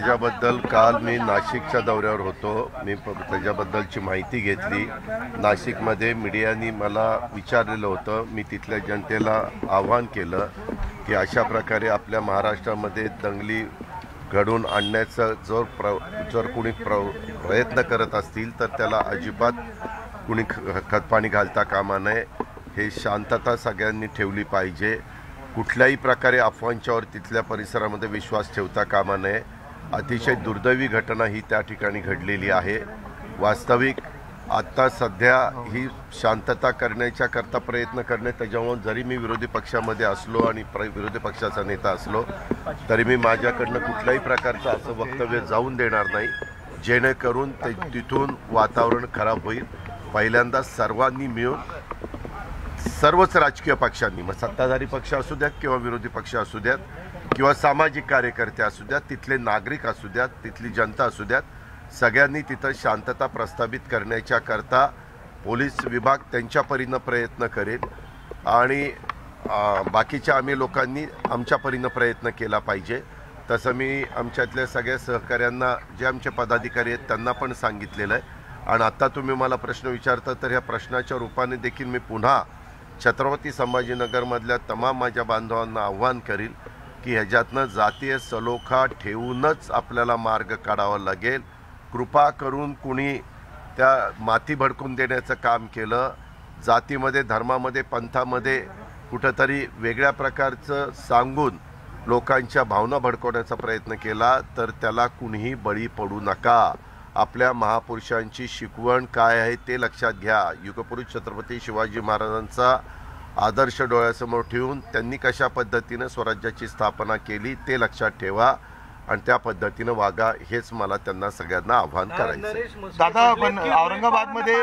त्याच्याबद्दल काल मी नाशिकच्या दौऱ्यावर होतो. मी त्याच्याबद्दलची माहिती घेतली. नाशिकमध्ये मीडियानी मला विचारलेलं होतं. मी तिथल्या जनतेला आवाहन केलं की अशा प्रकारे आपल्या महाराष्ट्रामध्ये दंगली घडवून आणण्याचा जर कोणी प्रयत्न करत असतील तर त्याला अजिबात कुणी खतपाणी घालता कामा नये. हे शांतता सगळ्यांनी ठेवली पाहिजे. कुठल्याही प्रकारे अफवांच्यावर तिथल्या परिसरामध्ये विश्वास ठेवता कामा नये. अतिशय दुर्दैवी घटना ही त्या ठिकाणी घडलेली आहे. वास्तविक आत्ता सध्या ही शांतता करण्याच्या करता प्रयत्न करणे, त्याच्यामुळे जरी मी विरोधी पक्षामध्ये असलो आणि विरोधी पक्षाचा नेता असलो तरी मी माझ्याकडनं कुठल्याही प्रकारचं असं वक्तव्य जाऊन देणार नाही जेणेकरून ते तिथून वातावरण खराब होईल. पहिल्यांदा सर्वांनी मिळून, सर्वच राजकीय पक्षांनी, मग सत्ताधारी पक्ष असू द्यात किंवा विरोधी पक्ष असू द्यात किंवा सामाजिक कार्यकर्ते असू द्यात, तिथले नागरिक असू द्यात, तिथली जनता असू द्यात, सगळ्यांनी तिथं शांतता प्रस्थापित करण्याच्या करता पोलीस विभाग त्यांच्या परीनं प्रयत्न करेल आणि बाकीच्या आम्ही लोकांनी आमच्या परीनं प्रयत्न केला पाहिजे. तसं मी आमच्यातल्या सगळ्या सहकाऱ्यांना, जे आमचे पदाधिकारी आहेत त्यांना पण सांगितलेलं आहे. आणि आत्ता तुम्ही मला प्रश्न विचारता तर ह्या प्रश्नाच्या रूपाने देखील मी पुन्हा छत्रपती संभाजीनगरमधल्या तमाम माझ्या बांधवांना आव्हान करील की ह्याच्यातनं जातीय सलोखा ठेवूनच आपल्याला मार्ग काढावा लागेल. कृपा करून कुणी त्या माती भडकून देण्याचं काम केलं, जातीमध्ये, धर्मामध्ये, पंथामध्ये कुठंतरी वेगळ्या प्रकारचं सांगून लोकांच्या भावना भडकवण्याचा प्रयत्न केला तर त्याला कुणीही बळी पडू नका. आपल्या महापुरुषांची शिकवण काय आहे ते लक्षात घ्या. युगपुरुष छत्रपती शिवाजी महाराजांचा आदर्श डोळ्यासमोर ठेवून त्यांनी कशा पद्धतीनं स्वराज्याची स्थापना केली ते लक्षात ठेवा आणि त्या पद्धतीनं वागा, हेच मला त्यांना सगळ्यांना आव्हान करायचं. दादा, पण औरंगाबादमध्ये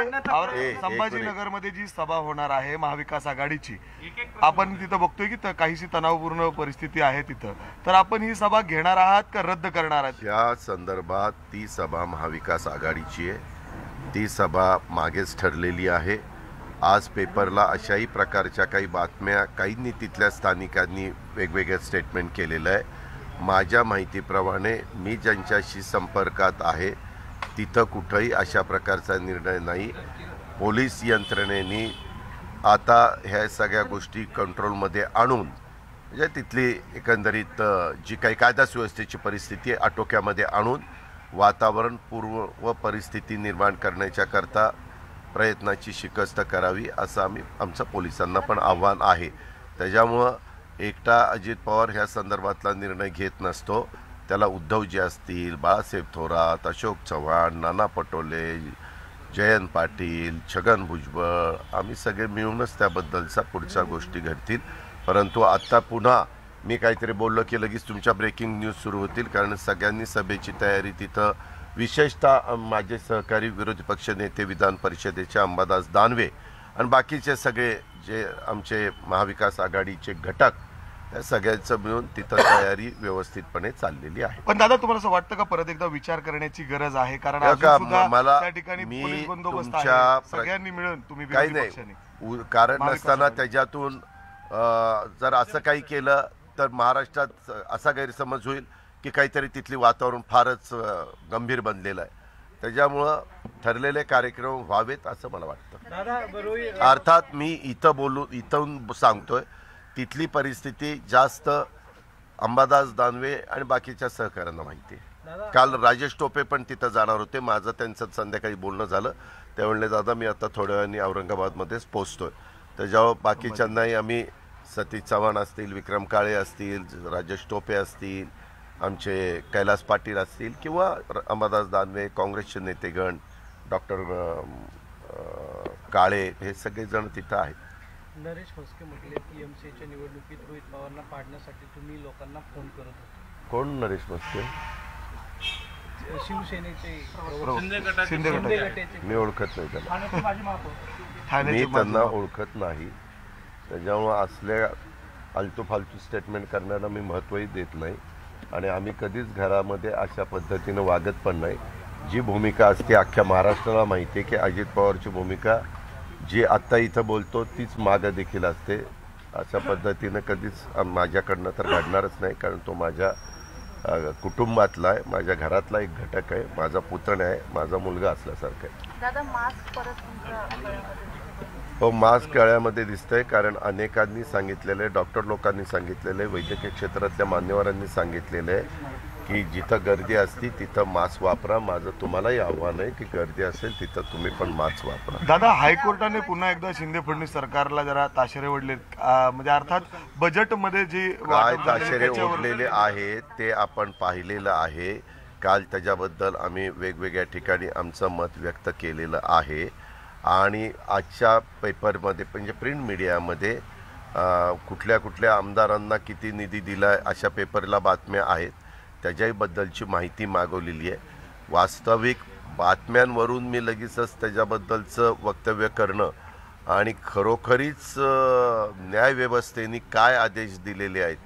संभाजीनगरमध्ये जी सभा होणार आहे महाविकास आघाडीची, आपण तिथं बघतोय की काहीशी तणावपूर्ण परिस्थिती आहे तिथं, तर आपण ही सभा घेणार आहात का रद्द करणार आहात? या संदर्भात ती सभा महाविकास आघाडीची आहे. ती सभा मागेच ठरलेली आहे. आज पेपरला अशाही प्रकारच्या काही बातम्या काहींनी तिथल्या स्थानिकांनी वेगवेगळं स्टेटमेंट केलेलं आहे. माझ्या माहितीप्रमाणे मी ज्यांच्याशी संपर्कात आहे तिथं कुठंही अशा प्रकारचा निर्णय नाही. पोलीस यंत्रणेने आता ह्या सगळ्या गोष्टी कंट्रोलमध्ये आणून, म्हणजे तिथली एकंदरीत जी काही कायदा सुव्यवस्थेची परिस्थिती आहे आटोक्यामध्ये आणून वातावरण पूर्व परिस्थिती निर्माण करण्याच्या करता प्रयत्नाची शिकस्त करावी असं आमचं पोलिसांना पण आव्हान आहे. त्याच्यामुळं एकटा अजित पवार ह्या संदर्भातला निर्णय घेत नसतो. त्याला उद्धवजी असतील, बाळासाहेब थोरात, अशोक चव्हाण, नाना पटोले, जयंत पाटील, छगन भुजबळ, आम्ही सगळे मिळूनच त्याबद्दलचा पुढच्या गोष्टी घडतील. परंतु आत्ता पुन्हा मी काहीतरी बोललो की लगेच तुमच्या ब्रेकिंग न्यूज सुरू होतील, कारण सगळ्यांनी सभेची तयारी तिथं, विशेषतः माझे सहकारी विरोधी पक्ष नेते विधान परिषदेचे अंबादास दानवे आणि बाकीचे सगळे जे आमचे महाविकास आघाडीचे घटक, त्या सगळ्यांचं मिळून तिथं तयारी व्यवस्थितपणे चाललेली आहे. पण दादा, तुम्हाला असं वाटतं का परत एकदा विचार करण्याची गरज आहे? कारण मला त्या ठिकाणी पोलीस बंदोबस्त आहे, तुमच्या सगळ्यांनी मिळून तुम्ही काही नाही कारण नसताना त्याच्यातून जर असं काही केलं तर महाराष्ट्रात असा गैरसमज होईल की काहीतरी तिथली वातावरण फारच गंभीर बनलेलं आहे. त्याच्यामुळं ठरलेले कार्यक्रम व्हावेत असं मला वाटतं. अर्थात मी इथून सांगतोय, तिथली परिस्थिती जास्त अंबादास दानवे आणि बाकीच्या सहकाऱ्यांना माहिती आहे. काल राजेश टोपे पण तिथं जाणार होते. माझं त्यांचं संध्याकाळी बोलणं झालं. त्या म्हणले, दादा मी आता थोड्या वेळाने औरंगाबादमध्येच पोचतोय. त्याच्यावर बाकीच्यांनाही आम्ही, सतीश चव्हाण असतील, विक्रम काळे असतील, राजेश टोपे असतील, आमचे कैलास पाटील असतील किंवा अंबादास दानवे, काँग्रेसचे नेतेगण, डॉक्टर काळे, हे सगळेजण तिथं आहेत. नरेश म्हस्के म्हटले की एमसीच्या निवडणुकीत रोहित पवारांना पाडण्यासाठी तुम्ही लोकांना फोन करत होते. कोण नरेश म्हस्के? शिवसेनेचे शिंदे गटाचे. मी ओळखत नाही त्याला, मी त्यांना ओळखत नाही. त्याच्यामुळं असल्या आलतू फालतू स्टेटमेंट करण्याला मी महत्त्वही देत नाही आणि आम्ही कधीच घरामध्ये अशा पद्धतीनं वागत पण नाही. जी भूमिका असते अख्ख्या महाराष्ट्राला माहिती आहे की अजित पवारची भूमिका जी आत्ता इथं बोलतो तीच मागं देखील असते. अशा पद्धतीनं कधीच माझ्याकडनं तर घडणारच नाही, कारण तो माझ्या कुटुंबातला आहे, माझ्या घरातला एक घटक आहे, माझा पुतण्या आहे, माझा मुलगा असल्यासारखं आहे. दादा मास्क परत तुमच्या गळ्यामध्ये हो, मास्क गळ्यामध्ये दिसतंय कारण अनेकांनी सांगितलेलं आहे, डॉक्टर लोकांनी सांगितलेलं आहे, वैद्यकीय क्षेत्रातल्या मान्यवरांनी शिंगलेलं आहे की जिथं गर्दी असती तिथं मास्क वापरा. माझं तुम्हालाही आव्हान आहे की गर्दी असेल तिथं तुम्ही पण मास्क वापरा. दादा, हायकोर्टाने पुन्हा एकदा शिंदे फडणवीस सरकारला जरा ताशेरे ओढले, म्हणजे अर्थात बजेटमध्ये जी काय वाटप झालेली ताशेरे त्याच्यावर- ओढलेले आहेत ते आपण पाहिलेलं आहे. काल त्याच्याबद्दल आम्ही वेगवेगळ्या ठिकाणी आमचं मत व्यक्त केलेलं आहे आणि आजच्या पेपरमध्ये म्हणजे प्रिंट मीडियामध्ये कुठल्या कुठल्या आमदारांना किती निधी दिला अशा पेपरला बातम्या आहेत, त्याच्याबद्दलची माहिती मागवलेली आहे. वास्तविक बातम्यांवरून मी लगेचच त्याच्याबद्दलचं वक्तव्य करणं आणि खरोखरीच न्यायव्यवस्थेने काय आदेश दिलेले आहेत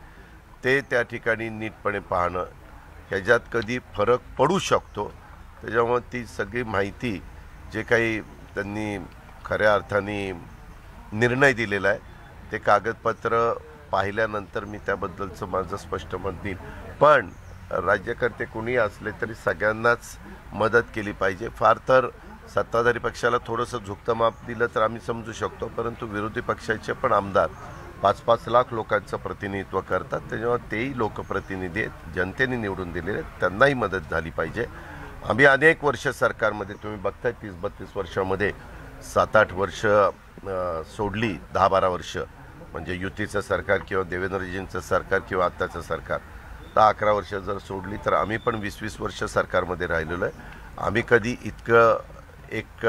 ते त्या ठिकाणी नीटपणे पाहणं, ह्याच्यात कधी फरक पडू शकतो. त्याच्यामुळे ती सगळी माहिती जे काही त्यांनी खऱ्या अर्थाने निर्णय दिलेला आहे ते कागदपत्र पाहिल्यानंतर मी त्याबद्दलचं माझं स्पष्ट मत देईन. पण राज्यकर्ते कुणी असले तरी सगळ्यांनाच मदत केली पाहिजे. फार तर सत्ताधारी पक्षाला थोडंसं झुकतं माप दिलं तर आम्ही समजू शकतो, परंतु विरोधी पक्षाचे पण आमदार 5-5 लाख लोकांचं प्रतिनिधित्व करतात, त्याच्यामुळे तेही लोकप्रतिनिधी आहेत, जनतेने निवडून दिलेले आहेत, त्यांनाही मदत झाली पाहिजे. आम्ही अनेक वर्ष सरकारमध्ये, तुम्ही बघताय 30-32 वर्षामध्ये 7-8 वर्ष सोडली, 10-12 वर्ष म्हणजे युतीचं सरकार किंवा देवेंद्रजींचं सरकार किंवा आत्ताचं सरकार, 10-11 वर्ष जर सोडली तर आम्ही पण 20-20 वर्ष सरकारमध्ये राहिलेलो आहे. आम्ही कधी इतकं एक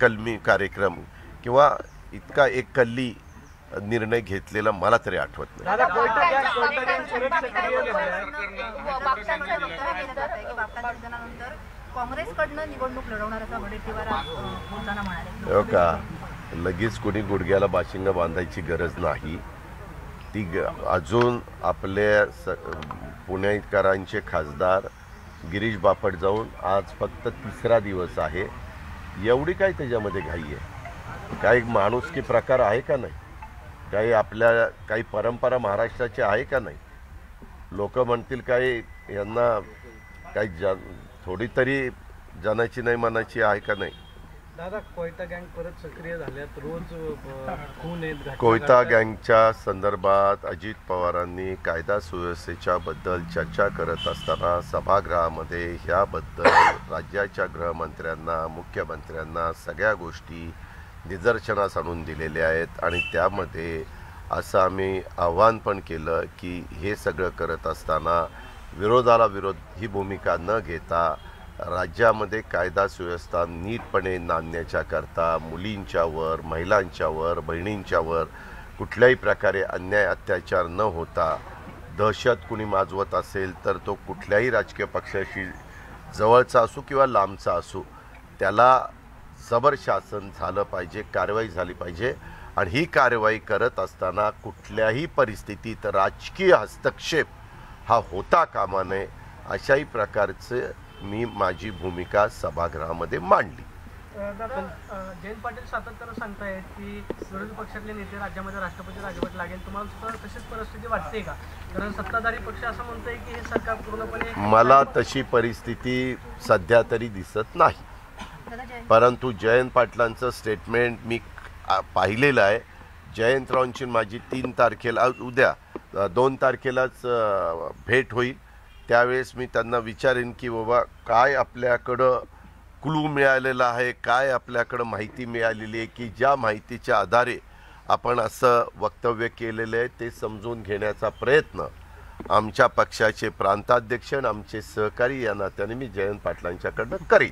कलमी कार्यक्रम किंवा इतका एक कल्ली निर्णय घेतलेला मला तरी आठवत नाही. दादा, बापटांचं वक्तव्य केलं जात आहे की बापटांच्या निधनानंतर काँग्रेसकडनं निवडणूक लढवणार असा वडेट्टीवार बोलताना म्हणाले. हो का, लगेच कोणी गुडघ्याला बाशिंग बांधायची गरज नाही. ती अजून आपल्या पुणेकरांचे खासदार गिरीश बापट जाऊन आज फक्त 3रा दिवस आहे. एवढी काय त्याच्यामध्ये घाई आहे? काही माणुसकी प्रकार आहे का नाही? काही आपल्या काही परंपरा महाराष्ट्राची आहे का नाही? लोक म्हणतील काही यांना काही थोडी तरी जनाची नाही मनाची आहे का नाही? दादा, कोयता गँग परत सक्रिय झाल्यात, रोज खून आहेत, घटना कोयता घडतायत. गँगच्या संदर्भात अजित पवारांनी कायदा सुव्यवस्थेच्या बद्दल चर्चा करत असताना सभागृहामध्ये ह्याबद्दल राज्याच्या गृहमंत्र्यांना, मुख्यमंत्र्यांना सगळ्या गोष्टी निदर्शनास आणून दिलेल्या आहेत आणि त्यामध्ये असं आम्ही आव्हान पण केलं की हे सगळं करत असताना विरोधाला विरोध ही भूमिका न घेता राज्यामध्ये कायदा सुव्यवस्था नीटपणे नांदण्याच्या करता मुलींच्यावर, महिलांच्यावर, बहिणींच्यावर कुठल्याही प्रकारे अन्याय अत्याचार न होता दहशत कुणी माजवत असेल तर तो कुठल्याही राजकीय पक्षाशी जवळचा असो किंवा लांबचा असो त्याला जबर शासन झालं पाहिजे, कारवाई झाली पाहिजे. आणि ही कारवाई करत असताना कुठल्याही परिस्थितीत राजकीय हस्तक्षेप हा होता कामा नये, अशाही प्रकारचं मी माझी भूमिका सभागृहामध्ये मांडली. जयंत पाटील सातत्यानं सांगतायत की विरोधी पक्षातले नेते राज्यामध्ये राष्ट्रपती राजवट लागेल. तुम्हाला सुद्धा तशीच परिस्थिती वाटते का? कारण सत्ताधारी पक्ष असं म्हणतोय की हे सरकार पूर्णपणे मला तशी परिस्थिती सध्या तरी दिसत नाही, परंतु जयंत पाटलांचं स्टेटमेंट मी पाहिलेलं आहे. जयंतरावांची माझी 3 तारखेला, उद्या 2 तारखेलाच भेट होईल. त्यावेळेस मी त्यांना विचारेन की बाबा काय आपल्याकडं क्लू मिळालेला आहे, काय आपल्याकडं माहिती मिळालेली आहे की ज्या माहितीच्या आधारे आपण असं वक्तव्य केलेलं आहे ते समजून घेण्याचा प्रयत्न आमच्या पक्षाचे प्रांताध्यक्ष आणि आमचे सहकारी या नात्याने मी जयंत पाटलांच्याकडनं करीन.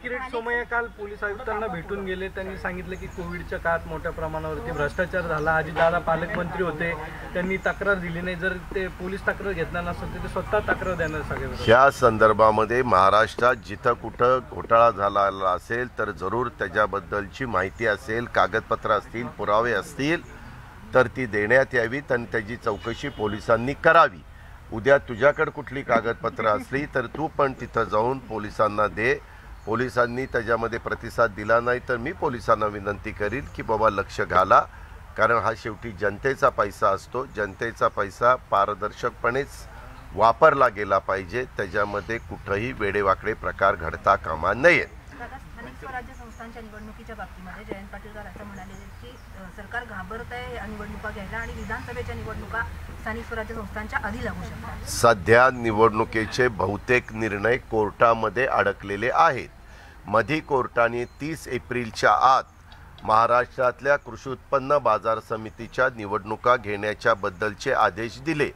किरीट सोमय्या काल पोलीस आयुक्तांना भेटून गेले. त्यांनी सांगितलं की कोविडच्या काळात मोठ्या प्रमाणावरती भ्रष्टाचार झाला. अजितदादा पालकमंत्री होते, त्यांनी तक्रार दिली नाही. जर ते पोलीस तक्रार घेतला नसेल तर ते स्वतः तक्रार देणार सगळे. ह्या संदर्भामध्ये महाराष्ट्रात जिथं कुठं घोटाळा झाला असेल तर जरूर त्याच्याबद्दलची माहिती असेल, कागदपत्र असतील, पुरावे असतील तर ती देण्यात यावीत आणि त्याची चौकशी पोलिसांनी करावी. उद्या तुझ्याकडे कुठली कागदपत्र असली तर तू पण तिथं जाऊन पोलिसांना दे. पोलिसांनी त्याच्यामध्ये प्रतिसाद दिला नाही तर मी पोलिसांना विनंती करीन की बाबा लक्ष घाला, कारण हा शेवटी जनतेचा पैसा असतो. जनतेचा पैसा पारदर्शकपणेच वापरला गेला पाहिजे, त्याच्यामध्ये कुठंही वेडेवाकडे प्रकार घडता कामा नयेत. दादा, स्थानिक स्वराज्य संस्थांच्या निवडणुकीच्या बाबतीमध्ये जयंत पाटील असं म्हणाले की सरकार घाबरत आहे या निवडणुका घ्यायला आणि विधानसभेच्या निवडणुका स्थानिक स्वराज्य संस्थांच्या आधी लागू शकतात. सध्या निवडणुकीचे बहुतेक निर्णय कोर्टामध्ये अडकलेले आहेत. मधी कोर्टाने 30 एप्रिलच्या आत महाराष्ट्रातल्या कृषी उत्पन्न बाजार समितीच्या निवडणुका घेण्याच्या बद्दलचे आदेश दिले.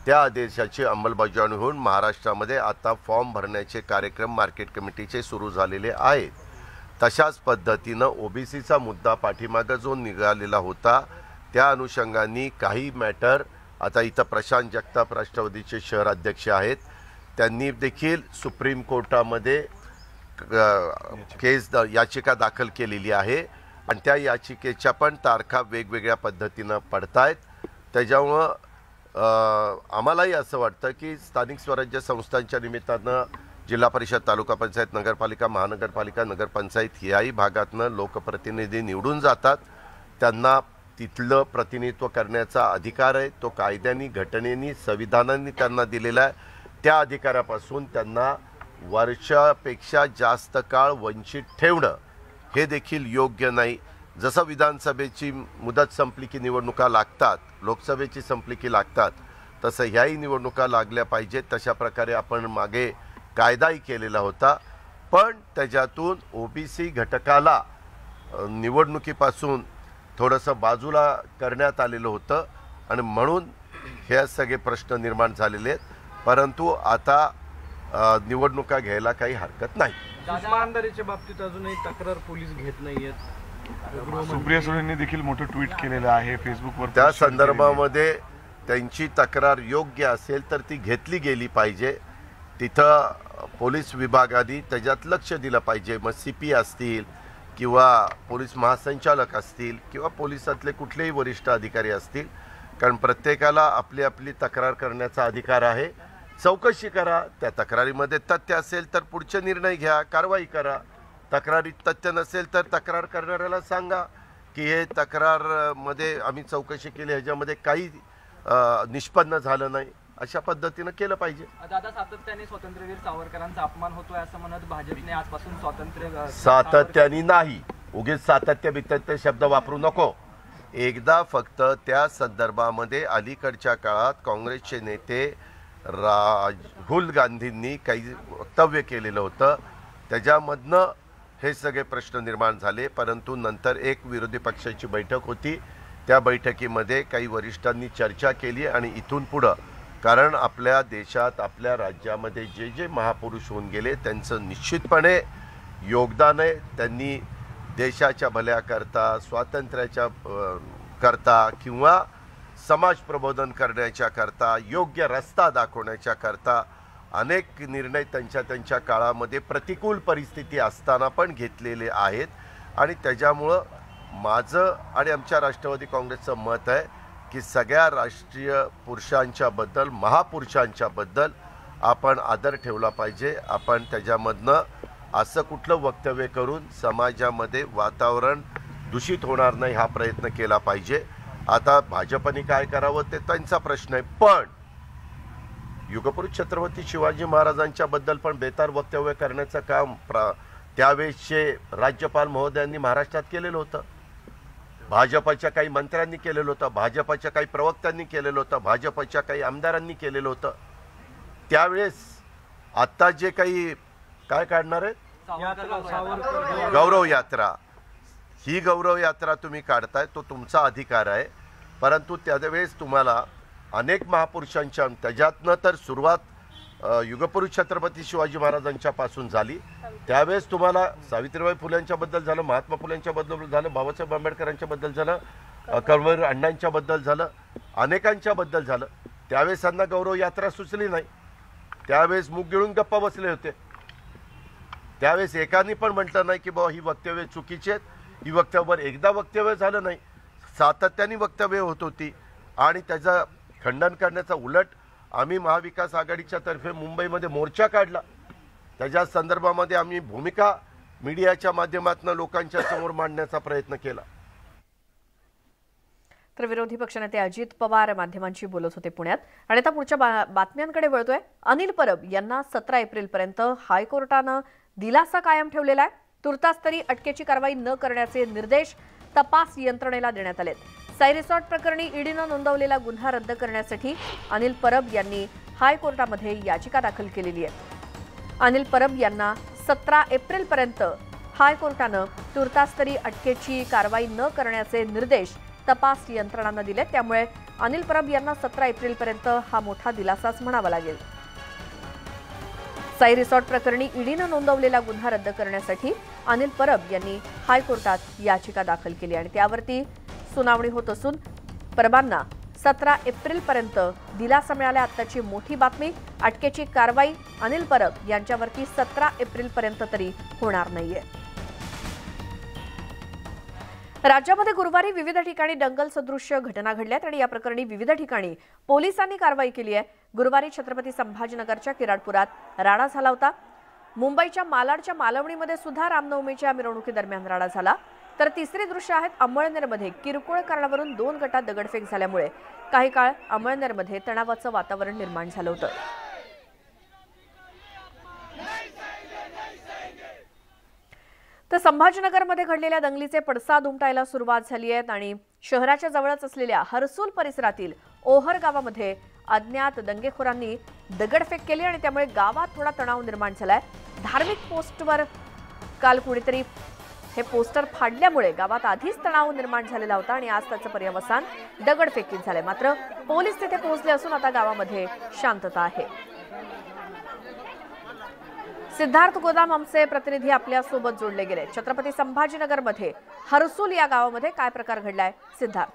त्या आदेशाची अंमलबजावणी होऊन महाराष्ट्रामध्ये आता फॉर्म भरण्याचे कार्यक्रम मार्केट कमिटीचे सुरू झालेले आहेत. तशाच पद्धतीनं ओबीसीचा मुद्दा पाठीमागं जो निघालेला होता त्या अनुषंगाने काही मॅटर आता इथं प्रशांत जगताप राष्ट्रवादीचे शहर अध्यक्ष आहेत, त्यांनी देखील सुप्रीम कोर्टामध्ये याचिका दाखल केलेली आहे आणि त्या याचिकेच्या पण तारखा वेगवेगळ्या पद्धतीनं पडतायत. त्याच्यामुळं आम्हालाही असं वाटतं की स्थानिक स्वराज्य संस्थांच्या निमित्तानं जिल्हा परिषद, तालुका पंचायत, नगरपालिका, महानगरपालिका, नगरपंचायत याही भागातनं लोकप्रतिनिधी निवडून जातात. त्यांना तिथलं प्रतिनिधित्व करण्याचा अधिकार आहे, तो कायद्याने, घटनेने, संविधानाने त्यांना दिलेला आहे. त्या अधिकारापासून त्यांना वर्षापेक्षा जास्त काळ वंचित ठेवणं हे देखील योग्य नाही. जसं विधानसभेची मुदत संपली की निवडणुका लागतात, लोकसभेची संपली की लागतात, तसं ह्याही निवडणुका लागल्या पाहिजेत. तशा प्रकारे आपण मागे कायदाही केलेला होता, पण त्याच्यातून ओबीसी घटकाला निवडणुकीपासून थोडंसं बाजूला करण्यात आलेलं होतं आणि म्हणून हे सगळे प्रश्न निर्माण झालेले आहेत. परंतु आता निवडणुका घ्यायला काही हरकत नाही. आमदारीच्या बाबतीत अजूनही तक्रार पोलीस घेत नाहीयेत. सुप्रिया सुळेंनी देखील मोठं ट्विट केलेलं आहे फेसबुकवर. त्या संदर्भामध्ये त्यांची तक्रार योग्य असेल तर ती घेतली गेली पाहिजे. तिथं पोलीस विभागाने त्याच्यात लक्ष दिलं पाहिजे. मग CP असतील किंवा पोलीस महासंचालक असतील किंवा पोलिसातले कुठलेही वरिष्ठ अधिकारी असतील, कारण प्रत्येकाला आपली आपली तक्रार करण्याचा अधिकार आहे. चौकशी करा, त्या तक्रारीमध्ये तथ्य असेल तर पुढचे निर्णय घ्या, कारवाई करा. तक्रारीत तथ्य नसेल तर तक्रार करणाऱ्याला सांगा की हे तक्रारमध्ये आम्ही चौकशी केली, ह्याच्यामध्ये काही निष्पन्न झालं नाही. अशा पद्धतीनं केलं पाहिजे. दादा, सातत्याने स्वातंत्र्यवीर सावरकरांचा अपमान होतोय असं म्हणत भाजपने आजपासून सातत्याने नाही, उगीच सातत्य बितत्य शब्द वापरू नको. एकदा फक्त त्या संदर्भामध्ये अलीकडच्या काळात काँग्रेसचे नेते राहुल गांधींनी काही वक्तव्य केलेलं होतं, त्याच्यामधनं हे सगळे प्रश्न निर्माण झाले. परंतु नंतर एक विरोधी पक्षाची बैठक होती, त्या बैठकीमध्ये काही वरिष्ठांनी चर्चा केली आणि इथून पुढं, कारण आपल्या देशात, आपल्या राज्यामध्ये जे जे महापुरुष होऊन गेले त्यांचं निश्चितपणे योगदान आहे. त्यांनी देशाच्या भल्याकरता, स्वातंत्र्याच्या करता किंवा समाज प्रबोधन करण्याच्या करता, योग्य रस्ता दाखवण्याच्या करता अनेक निर्णय त्यांच्या काळामध्ये प्रतिकूल परिस्थिती असताना पण घेतलेले आहेत. आणि त्याच्यामुळं माझं आणि आमच्या राष्ट्रवादी काँग्रेसचं मत आहे की सगळ्या राष्ट्रीय पुरुषांच्याबद्दल, महापुरुषांच्याबद्दल आपण आदर ठेवला पाहिजे. आपण त्याच्यामधनं असं कुठलं वक्तव्य करून समाजामध्ये वातावरण दूषित होणार नाही हा प्रयत्न केला पाहिजे. आता भाजपने काय करावं ते त्यांचा प्रश्न आहे, पण युगपुरुष छत्रपती शिवाजी महाराजांच्या बद्दल पण बेतार वक्तव्य करण्याचं काम त्यावेळेसचे राज्यपाल महोदयांनी महाराष्ट्रात केलेलं होतं, भाजपच्या काही मंत्र्यांनी केलेलं होतं, भाजपच्या काही प्रवक्त्यांनी केलेलं होतं, भाजपच्या काही आमदारांनी केलेलं होतं. त्यावेळेस आत्ता जे काही काय काढणार आहे गौरव यात्रा, ही गौरव यात्रा तुम्ही काढताय, तो तुमचा अधिकार आहे. परंतु त्यावेळेस तुम्हाला अनेक महापुरुषांच्या, त्याच्यातनं तर सुरुवात युगपुरुष छत्रपती शिवाजी महाराजांच्या पासून झाली. त्यावेळेस तुम्हाला सावित्रीबाई फुल्यांच्याबद्दल झालं, महात्मा फुल्यांच्याबद्दल झालं, बाबासाहेब आंबेडकरांच्याबद्दल झालं, कर्मवीर अण्णांच्याबद्दल झालं, अनेकांच्याबद्दल झालं. त्यावेळेस त्यांना गौरव यात्रा सुचली नाही. त्यावेळेस मुग गिळून गप्पा बसले होते. त्यावेळेस एकाने पण म्हटलं नाही की बाबा ही वक्तव्य चुकीची आहेत, ही वक्तव्यावर एकदा वक्तव्य झालं नाही, सातत्याने वक्तव्य होत होती. आणि त्याचं खंडन करण्याचा उलट आम्ही महाविकास आघाडीच्या तर्फे मुंबईमध्ये मोर्चा काढला. त्याच्या संदर्भामध्ये आम्ही भूमिका मीडियाच्या माध्यमातून लोकांच्या समोर मांडण्याचा प्रयत्न केला. तर विरोधी पक्षनेते अजित पवार माध्यमांशी बोलत होते पुण्यात. आणि आता पुढच्या बातम्यांकडे वळतोय. अनिल परब यांना 17 एप्रिलपर्यंत हायकोर्टानं दिलासा कायम ठेवलेला आहे. तुर्तास तरी अटकेची कारवाई न करण्याचे निर्देश तपास यंत्रणेला देण्यात आलेत. साई रिसॉर्ट प्रकरणी ईडीनं नोंदवलेला गुन्हा रद्द करण्यासाठी अनिल परब यांनी हायकोर्टामध्ये याचिका दाखल केलेली आहे. अनिल परब यांना 17 एप्रिलपर्यंत हायकोर्टानं तुर्तास तरी अटकेची कारवाई न करण्याचे निर्देश तपास यंत्रणांना दिले. त्यामुळे अनिल परब यांना 17 एप्रिलपर्यंत हा मोठा दिलासाच म्हणावा लागेल. साई रिसॉर्ट प्रकरणी ईडीनं नोंदवलेला गुन्हा रद्द करण्यासाठी अनिल परब यांनी हायकोर्टात याचिका दाखल केली आणि त्यावरती सुनावणी होत असून परबांना 17 एप्रिलपर्यंत दिलासा मिळाला. आताची मोठी बातमी, अटकेची कारवाई अनिल परब यांच्यावरती 17 एप्रिलपर्यंत तरी होणार नाहीये. राज्यामध्ये गुरुवारी विविध ठिकाणी दंगल सदृश्य घटना घडल्यात आणि या प्रकरणी विविध ठिकाणी पोलिसांनी कारवाई केली आहे. गुरुवारी छत्रपती संभाजीनगरच्या किराडपुरात राडा झाला होता. मुंबईच्या मालाडच्या मालवणीमध्ये सुद्धा रामनवमीच्या मिरवणुकीदरम्यान राडा झाला. तर तिसरी दृश्य आहेत अमळनेरमध्ये. किरकोळ कारणावरून 2 गटात दगडफेक झाल्यामुळे काही काळ अमळनेरमध्ये तणावाचं वातावरण निर्माण झालं होतं. तर संभाजीनगरमध्ये घडलेल्या दंगलीचे पडसाद उमटायला सुरुवात झाली आहे आणि शहराच्या जवळच असलेल्या हरसूल परिसरातील ओहर गावामध्ये अज्ञात दंगेखोरांनी दगडफेक केली आणि त्यामुळे गावात थोडा तणाव निर्माण झालाय. धार्मिक पोस्टवर काल कुणीतरी हे पोस्टर फाडल्यामुळे गावात आधीच तणाव निर्माण झालेला होता आणि आज त्याचं पर्यवसान दगडफेकीत झालंय. मात्र पोलीस तिथे पोहोचले असून आता गावामध्ये शांतता आहे. सिद्धार्थ गोदाम आमचे प्रतिनिधी आपल्या सोबत जोडले गेले. छत्रपती संभाजीनगरमध्ये हरसूल या गावामध्ये काय प्रकार घडलाय सिद्धार्थ?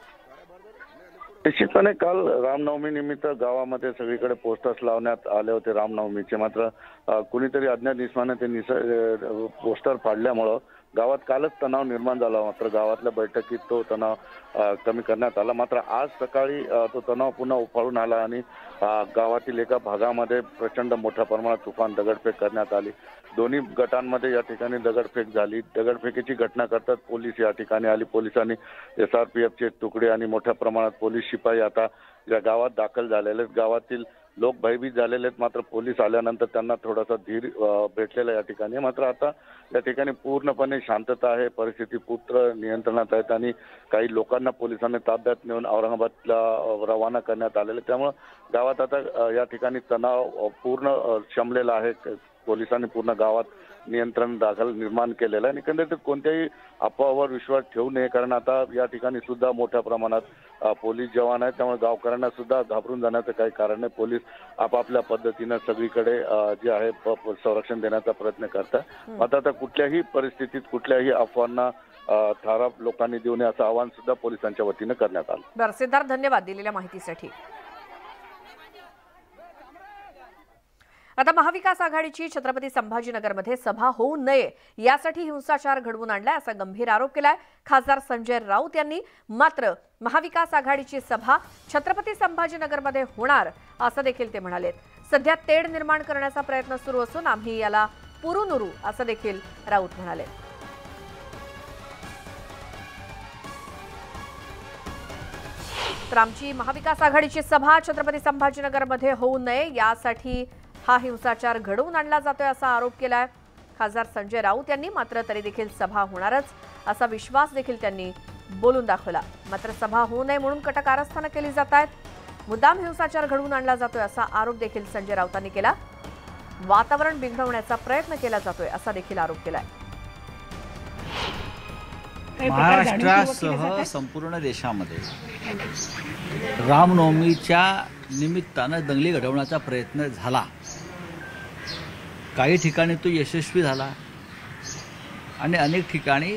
निश्चितपणे काल रामनवमी निमित्त गावामध्ये सगळीकडे पोस्टर्स लावण्यात आले होते रामनवमीचे. मात्र कुणीतरी अज्ञात इसमाने ते पोस्टर फाडल्यामुळं गावात कालच तणाव निर्माण झाला. मात्र गावातल्या बैठकीत तो तणाव कमी करण्यात आला. मात्र आज सकाळी तो तणाव पुन्हा उफाळून आला आणि गावातील एका भागामध्ये प्रचंड मोठ्या प्रमाणात तुफान दगडफेक करण्यात आली. दोन्ही गटांमध्ये या ठिकाणी दगडफेक झाली. दगडफेकीची घटना करतात पोलीस या ठिकाणी आली. पोलिसांनी SRPFचे तुकडे आणि मोठ्या प्रमाणात पोलीस शिपाई आता या गावात दाखल झालेले आहेत. गावातील लोक भयभीत झालेले आहेत. मात्र पोलीस आल्यानंतर त्यांना थोडासा धीर भेटलेला या ठिकाणी. मात्र आता या ठिकाणी पूर्णपणे शांतता आहे. परिस्थिती पूर्ण नियंत्रणात आहेत आणि काही लोकांना पोलिसांनी ताब्यात नेऊन औरंगाबादला रवाना करण्यात आलेले. त्यामुळे गावात आता या ठिकाणी तणाव पूर्ण शमलेला आहे. पोलिसांनी पूर्ण गावात नियंत्रण दाखल निर्माण केलेलं आहे. एकंदरीत कोणत्याही अफवावर विश्वास ठेवू नये, कारण आता या ठिकाणी सुद्धा मोठ्या प्रमाणात पोलीस जवान आहेत. त्यामुळे गावकऱ्यांना सुद्धा घाबरून जाण्याचं काही कारण नाही. पोलीस आपापल्या पद्धतीनं सगळीकडे जे आहे संरक्षण देण्याचा प्रयत्न करतात. मात्र आता कुठल्याही परिस्थितीत कुठल्याही अफवांना थारा लोकांनी देऊ नये असं आवाहन सुद्धा पोलिसांच्या वतीनं करण्यात आलं. बरं सिद्धार्थ, धन्यवाद दिलेल्या माहितीसाठी. आता महाविकास आघाडीची छत्रपती संभाजीनगरमध्ये सभा होऊ नये यासाठी हिंसाचार घडवून आणलाय असा गंभीर आरोप केलाय खासदार संजय राऊत यांनी. मात्र महाविकास आघाडीची सभा छत्रपती संभाजीनगरमध्ये होणार असं देखील ते म्हणालेत. सध्या तेढ निर्माण करण्याचा प्रयत्न सुरू असून आम्ही याला पुरुनुरू असं देखील राऊत म्हणाले. तर आमची महाविकास आघाडीची सभा छत्रपती संभाजीनगरमध्ये होऊ नये यासाठी हा हिंसाचार घडवून आणला जातोय असा आरोप केलाय खासदार संजय राऊत यांनी. मात्र तरी देखील सभा होणारच असा विश्वास देखील त्यांनी बोलून दाखवला. मात्र सभा होऊ नये म्हणून कट कारस्थानं केली जात आहेत. मुद्दाम हिंसाचार घडवून आणला जातोय असा आरोप देखील संजय राऊतांनी केला. वातावरण बिघडवण्याचा प्रयत्न केला जातोय असा देखील आरोप केलाय. महाराष्ट्रासह संपूर्ण देशामध्ये रामनवमीच्या निमित्तानं दंगली घडवण्याचा प्रयत्न झाला. काही ठिकाणी तो यशस्वी झाला आणि अनेक ठिकाणी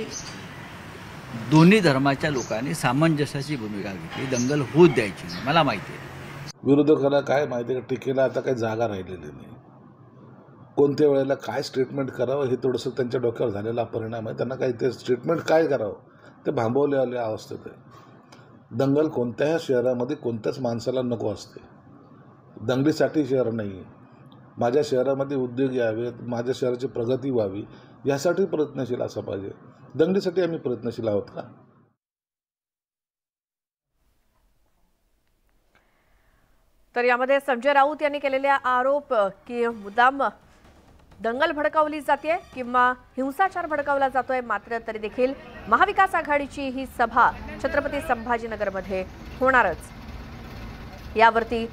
दोन्ही धर्माच्या लोकांनी सामंजस्याची भूमिका घेतली. दंगल होऊ द्यायची नाही. मला माहिती आहे विरोधकाला काय माहिती आहे का, टीकेला आता काही जागा राहिलेली नाही. कोणत्या वेळेला काय स्टेटमेंट करावं हे थोडंसं त्यांच्या डोक्यावर झालेला परिणाम आहे. त्यांना काही ते स्टेटमेंट काय करावं ते भांबवलेल्या अवस्थेत आहे. दंगल कोणत्याही शहरामध्ये कोणत्याच माणसाला नको असते. दंगलीसाठी शहर नाही आहे. माझ्या शहरामध्ये उद्योग यावेत, माझ्या शहराची प्रगती व्हावी यासाठी प्रयत्नशील असं पाहिजे. दंगलीसाठी आम्ही प्रयत्नशील आहोत का? तर यामध्ये संजय राऊत यांनी केलेले आरोप की मुद्दाम दंगल भडकावली जाते किंवा हिंसाचार भडकावला जातोय, मात्र तरी देखील महाविकास आघाडीची ही सभा छत्रपती संभाजीनगरमध्ये होणारच, यावरती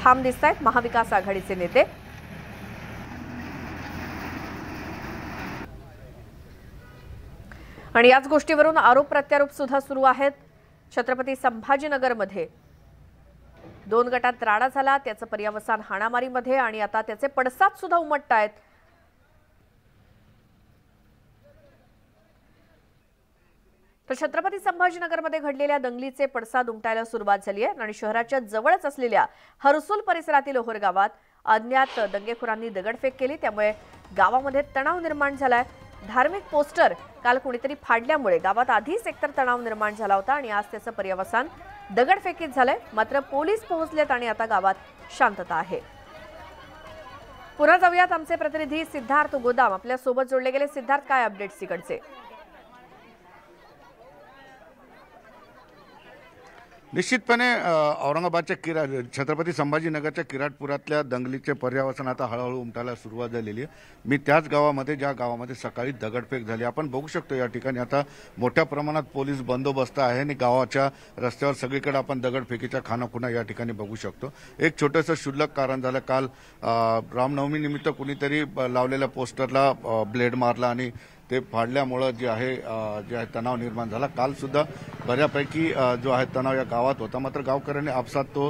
ठाम दिसत आहेत महाविकास आघाडीचे नेते. आणि याच गोष्टीवरून आरोप प्रत्यारोप सुद्धा सुरू आहेत. छत्रपती संभाजीनगरमध्ये 2 गटात राडा झाला, त्याचं पर्यावसान हाणामारीमध्ये आणि आता त्याचे पडसाद सुद्धा उमटतायत. तर छत्रपती संभाजीनगरमध्ये घडलेल्या दंगलीचे पडसाद उमटायला सुरुवात झाली आहे आणि शहराच्या जवळच असलेल्या हरसूल परिसरातील ओहर गावात अज्ञात दंगेखोरांनी दगडफेक केली, त्यामुळे गावामध्ये तणाव निर्माण झालाय. धार्मिक पोस्टर काल कोणीतरी फाडल्यामुळे गावात आधीच एकतर तणाव निर्माण झाला होता आणि आज त्याचं पर्यावसान दगडफेकीत झालंय. मात्र पोलीस पोहोचलेत आणि आता गावात शांतता आहे. पुन्हा जाऊयात आमचे प्रतिनिधी सिद्धार्थ गोदाम आपल्या सोबत जोडले गेले. सिद्धार्थ, काय अपडेट्स तिकडचे? निश्चितपणे औरंगाबादच्या छत्रपती संभाजीनगरच्या किराटपुरातल्या दंगलीचे पर्यावसन आता हळूहळू उमटायला सुरुवात झालेली आहे. मी त्याच गावामध्ये ज्या गावामध्ये सकाळी दगडफेक झाली, आपण बघू शकतो या ठिकाणी आता मोठ्या प्रमाणात पोलीस बंदोबस्त आहे आणि गावाच्या रस्त्यावर सगळीकडे आपण दगडफेकीच्या खानाखुणा या ठिकाणी बघू शकतो. एक छोटंसं क्षुल्लक कारण झालं, काल रामनवमी निमित्त कुणीतरी लावलेल्या पोस्टरला ब्लेड मारला आणि ते फाडल्यामुळं जे आहे तणाव निर्माण झाला. काल सुद्धा बऱ्यापैकी जो आहे तणाव या गावात होता, मात्र गावकऱ्यांनी आपसात तो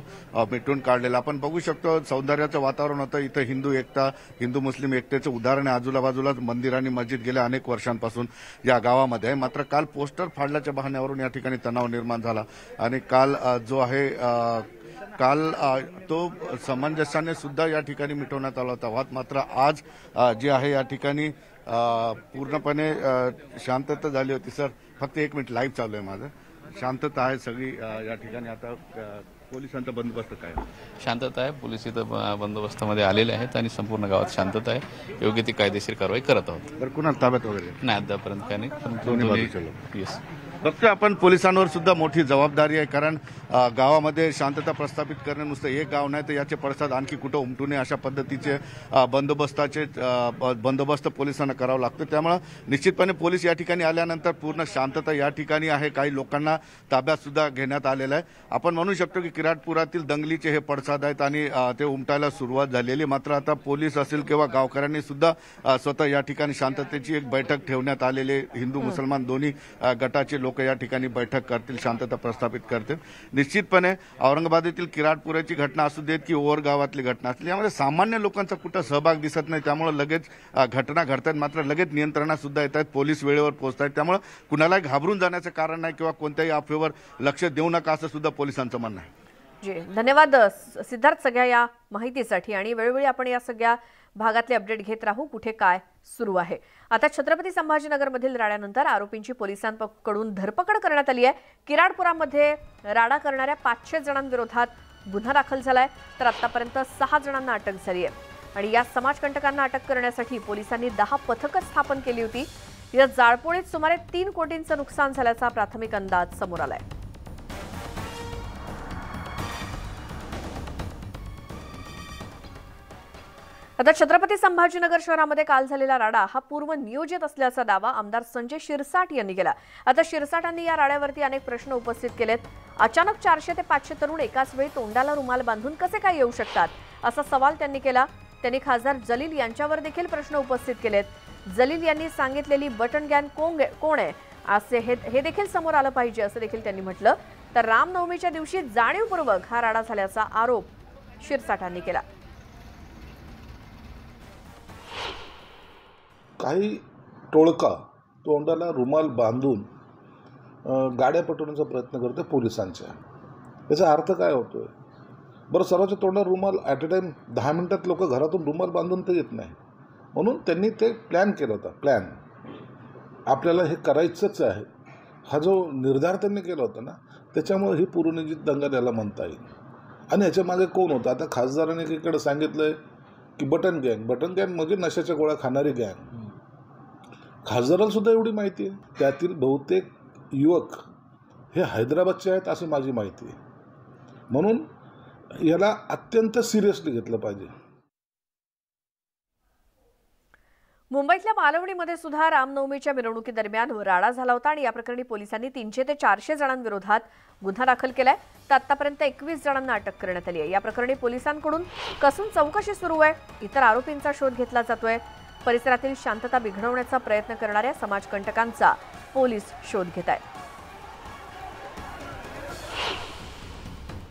मिटून काढलेला आपण बघू शकतो. सौंदर्याचं वातावरण होतं इथं. हिंदू मुस्लिम एकतेचं उदाहरण आहे. आजूबाजूलाच मंदिर आणि मस्जिद गेल्या अनेक वर्षांपासून या गावामध्ये आहे. मात्र काल पोस्टर फाडल्याच्या बहाण्यावरून या ठिकाणी तणाव निर्माण झाला आणि काल जो आहे तो समंजसाने सुद्धा या ठिकाणी मिटवण्यात आला होता वाद. मात्र आज जे आहे या ठिकाणी पूर्णपणे शांतता झाली होती. सर, फक्त 1 मिनिट, लाईव्ह चालू आहे माझं. शांतता आहे सगळी या ठिकाणी. आता पोलिसांचा बंदोबस्त काय? शांतता आहे. पोलीस इथं बंदोबस्तामध्ये आलेले आहेत आणि संपूर्ण गावात शांतता आहे. योग्य ती कायदेशीर कारवाई करत आहोत. तर कुणाला ताब्यात वगैरे नाही अद्यापर्यंत काय नाही. येस, फक्त आपण पोलिसांवर सुद्धा मोठी जबाबदारी आहे, कारण गावामध्ये शांतता प्रस्थापित करणे नुसतं एक गाव नाही तर याचे पडसाद आणखी कुठं उमटू नये अशा पद्धतीचे बंदोबस्त पोलिसांना करावं लागतं. त्यामुळे निश्चितपणे पोलीस या ठिकाणी आल्यानंतर पूर्ण शांतता या ठिकाणी आहे. काही लोकांना ताब्यात सुद्धा घेण्यात आलेलं आहे. आपण म्हणू शकतो की किराटपुरातील दंगलीचे हे पडसाद आहेत आणि ते उमटायला सुरुवात झालेली. मात्र आता पोलीस असेल किंवा गावकऱ्यांनी सुद्धा स्वतः या ठिकाणी शांततेची एक बैठक ठेवण्यात आलेली. हिंदू मुसलमान दोन्ही गटाचे लोक या ठिकाणी बैठक करतील, शांतता प्रस्थापित करतील. निश्चितपणे औरंगाबाद येथील किराटपुराची घटना असू देत की ओव्हर गावातली घटना असली, यामध्ये सामान्य लोकांचा कुठं सहभाग दिसत नाही. त्यामुळे लगेच घटना घडतात, मात्र लगेच नियंत्रणात सुद्धा येत आहेत. पोलीस वेळेवर पोहोचत आहेत. त्यामुळे कुणालाही घाबरून जाण्याचं कारण नाही किंवा कोणत्याही अफवेवर लक्ष देऊ नका असं सुद्धा पोलिसांचं म्हणणं आहे. जी, धन्यवाद सिद्धार्थ सगळ्या या माहितीसाठी. आणि वेळोवेळी आपण या सगळ्या भागातले अपडेट घेत राहू कुठे काय सुरू आहे. आता छत्रपती संभाजीनगरमधील राड्यानंतर आरोपींची पोलिसांकडून धरपकड करण्यात आली आहे. किराडपुरामध्ये राडा करणाऱ्या 500 जणांविरोधात गुन्हा दाखल झालाय, तर आतापर्यंत 6 जणांना अटक झाली आहे. आणि या समाजकंटकांना अटक करण्यासाठी पोलिसांनी 10 पथकं स्थापन केली होती. या जाळपोळीत सुमारे 3 कोटींचं नुकसान झाल्याचा प्राथमिक अंदाज समोर आलाय. आता छत्रपती संभाजीनगर शहरामध्ये काल झालेला राडा हा पूर्व नियोजित असल्याचा दावा आमदार संजय शिरसाट यांनी केला. आता शिरसाटांनी या राड्यावरती अनेक प्रश्न उपस्थित केलेत. अचानक 400 ते 500 तरुण एकाच वेळी तोंडाला रुमाल बांधून कसे काय येऊ शकतात, असा सवाल त्यांनी केला. त्यांनी खासदार जलील यांच्यावर देखील प्रश्न उपस्थित केलेत. जलील यांनी सांगितलेली बटन गँग कोण आहे असे हे देखील समोर आलं पाहिजे असं देखील त्यांनी म्हटलं. तर रामनवमीच्या दिवशी जाणीवपूर्वक हा राडा झाल्याचा आरोप शिरसाटांनी केला. काही टोळका तोंडाला रुमाल बांधून गाड्या पटवण्याचा प्रयत्न करते पोलिसांच्या. याचा अर्थ काय होतोय? बरं, सर्वांच्या तोंडाला रुमाल ॲट अ टाईम 10 मिनिटात लोक घरातून रुमाल बांधून तर येत नाही, म्हणून त्यांनी ते प्लॅन केला होता. प्लॅन आपल्याला हे करायचंच आहे हा जो निर्धार त्यांनी केला होता ना, त्याच्यामुळे ही पूर्वनियोजित दंगल याला म्हणता येईल. आणि ह्याच्या मागे कोण होतं? आता खासदारांनी एकीकडे सांगितलंय की बटन गँग म्हणजे नशाच्या गोळ्या खाणारी गँग. खासदाराला सुद्धा एवढी माहिती आहे. त्यातील बहुतेक युवक हे हैदराबादचे आहेत अशी माझी माहिती आहे. म्हणून याला अत्यंत सिरियसली घेतलं पाहिजे. मुंबईतल्या मालवणीमध्ये सुद्धा रामनवमीच्या मिरवणुकीदरम्यान राडा झाला होता आणि या प्रकरणी पोलिसांनी 300 ते 400 जणांविरोधात गुन्हा दाखल केलाय. तर आतापर्यंत 21 जणांना अटक करण्यात आली आहे. या प्रकरणी पोलिसांकडून कसून चौकशी सुरू आहे. इतर आरोपींचा शोध घेतला जातोय. परिसरातील शांतता बिघडवण्याचा प्रयत्न करणाऱ्या समाजकंटकांचा पोलीस शोध घेत आहेत.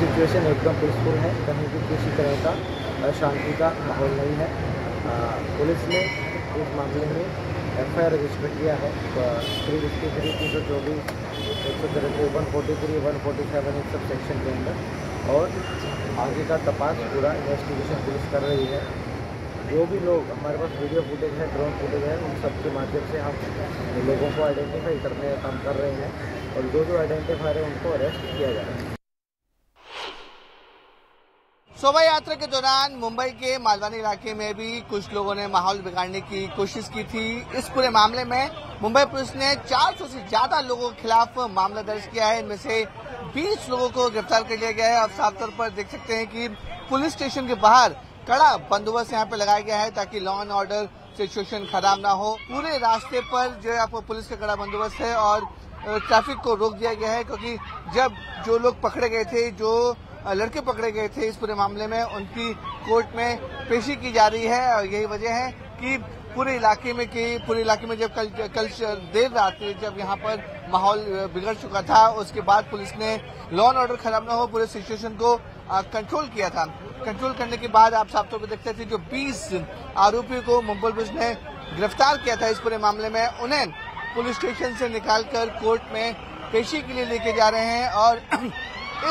सिचुएशन एकदम पीसफुल है, कहीं भी किसी तरह का अशांति का माहौल नहीं है. पुलिस ने इस मामले में FIR रजिस्टर किया है 353, 324, 143, 143, 147 इस सब सेक्शन के अंदर, और आगे का तपास पूरा इन्वेस्टिगेशन पुलिस कर रही है. जो भी लोग हमारे पास वीडियो फुटेज है, ड्रोन फुटेज है, उन सब के माध्यम से हम लोगों को आइडेंटिफाई करने का काम कर रहे हैं और जो आइडेंटिफाई है उनको अरेस्ट किया जा रहा है. शोभा यात्रा के दौरान मुंबई के मालवानी इलाके में भी कुछ लोगों ने माहौल बिगाड़ने की कोशिश की थी. इस पूरे मामले में मुंबई पुलिस ने 400 से ज्यादा लोगों के खिलाफ मामला दर्ज किया है. इनमें से 20 लोगों को गिरफ्तार कर लिया गया है. अब साफ तौर पर देख सकते हैं कि पुलिस स्टेशन के बाहर कड़ा बंदोबस्त यहाँ पे लगाया गया है ताकि लॉ एंड ऑर्डर सिचुएशन खराब ना हो. पूरे रास्ते पर जो है आपको पुलिस का कड़ा बंदोबस्त है और ट्रैफिक को रोक दिया गया है, क्योंकि जब जो लोग पकड़े गए थे, जो लड़के पकड़े गए थे इस पूरे मामले में, उनकी कोर्ट में पेशी की जा रही है. और यही वजह है कि पूरे इलाके में जब कल देर रात जब यहाँ पर माहौल बिगड़ चुका था, उसके बाद पुलिस ने लॉ एंड ऑर्डर खराब ना हो पूरे सिचुएशन को कंट्रोल किया था. कंट्रोल करने के बाद आप साफ तौर पर देखते थे जो 20 आरोपियों को मुंबई पुलिस ने गिरफ्तार किया था इस पूरे मामले में, उन्हें पुलिस स्टेशन से निकालकर कोर्ट में पेशी के लिए लेके जा रहे हैं. और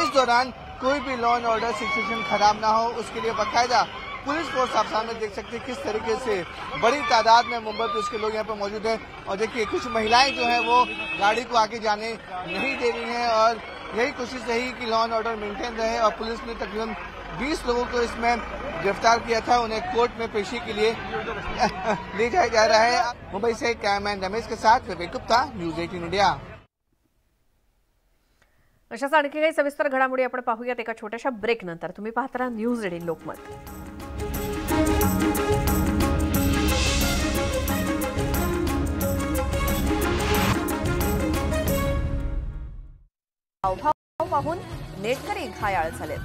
इस दौरान कोई भी लॉ एंड ऑर्डर सिचुएशन खराब ना हो, उसके लिए बाकायदा पुलिस फोर्स आप सामने देख सकते हैं किस तरीके से बड़ी तादाद में मुंबई पुलिस के लोग यहाँ पर मौजूद हैं. और देखिए कुछ महिलाएं जो हैं वो गाड़ी को आगे जाने नहीं दे रही हैं और यही कोशिश रही कि लॉ एंड ऑर्डर मेंटेन रहे. और पुलिस ने तकरीबन 20 लोगों को इसमें गिरफ्तार किया था. उन्हें कोर्ट में पेशी के लिए ले जाया जा रहा है. मुंबई से कैमरामैन रमेश के साथ विवेक गुप्ता, न्यूज 18 इंडिया. अशाच आणखी काही सविस्तर घडामोडी आपण पाहूयात एका छोट्याशा ब्रेक नंतर. तुम्ही पाहत राहा न्यूज 18 लोकमत. हावभाव पाहून नेटकरी घायाळ झालेत.